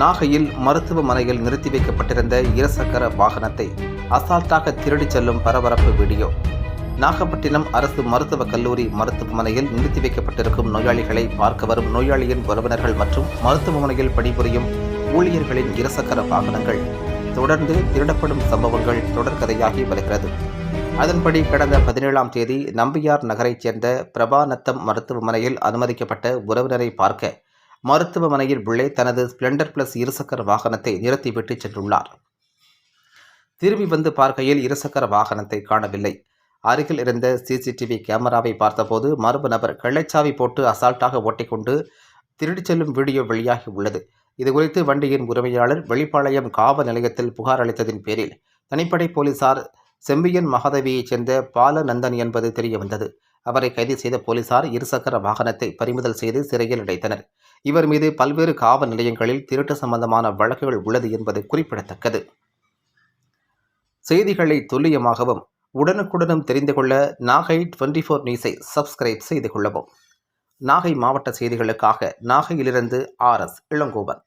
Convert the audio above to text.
நாகையில் மருத்துவமனையில் நிறுத்தி வைக்கப்பட்டிருந்த இருசக்கர வாகனத்தை அசால்ட்டாக திருடிச் செல்லும் பரபரப்பு வீடியோ. நாகப்பட்டினம் அரசு மருத்துவக் கல்லூரி மருத்துவமனையில் நிறுத்தி வைக்கப்பட்டிருக்கும் நோயாளிகளை பார்க்க வரும் நோயாளியின் உறவினர்கள் மற்றும் மருத்துவமனையில் பணிபுரியும் ஊழியர்களின் இருசக்கர வாகனங்கள் தொடர்ந்து திருடப்படும் சம்பவங்கள் தொடர்கதையாகி வருகிறது. அதன்படி கடந்த 17ஆம் தேதி நம்பியார் நகரைச் சேர்ந்த பிரபாநத்தம் மருத்துவமனையில் அனுமதிக்கப்பட்ட உறவினரை பார்க்க மருத்துவமனையில் உள்ளே தனது ஸ்பிளெண்டர் பிளஸ் இருசக்கர வாகனத்தை நிறுத்திவிட்டு சென்றுள்ளார். திரும்பி வந்து பார்க்கையில் இருசக்கர வாகனத்தை காணவில்லை. அருகில் இருந்த சிசிடிவி கேமராவை பார்த்தபோது மர்ம நபர் கள்ளச்சாவி போட்டு அசால்ட்டாக ஓட்டிக்கொண்டு திருடிச் செல்லும் வீடியோ வெளியாகி உள்ளது. இதுகுறித்து வண்டியின் உரிமையாளர் வெளிப்பாளையம் காவல் நிலையத்தில் புகார் அளித்ததின் பேரில் தனிப்படை போலீசார் செம்பியன் மகாதேவியைச் சேர்ந்த பாலநந்தன் என்பது தெரியவந்தது. அவரை கைது செய்த போலீசார் இருசக்கர வாகனத்தை பறிமுதல் செய்து சிறையில் அடைத்தனர். இவர் மீது பல்வேறு காவல் நிலையங்களில் திருட்டு சம்பந்தமான வழக்குகள் உள்ளது என்பது குறிப்பிடத்தக்கது. செய்திகளை துல்லியமாகவும் உடனுக்குடனும் தெரிந்து கொள்ள நாகை 24 நியூஸை சப்ஸ்கிரைப் செய்து கொள்ளவும். நாகை மாவட்ட செய்திகளுக்காக நாகையிலிருந்து RS இளங்கோவன்.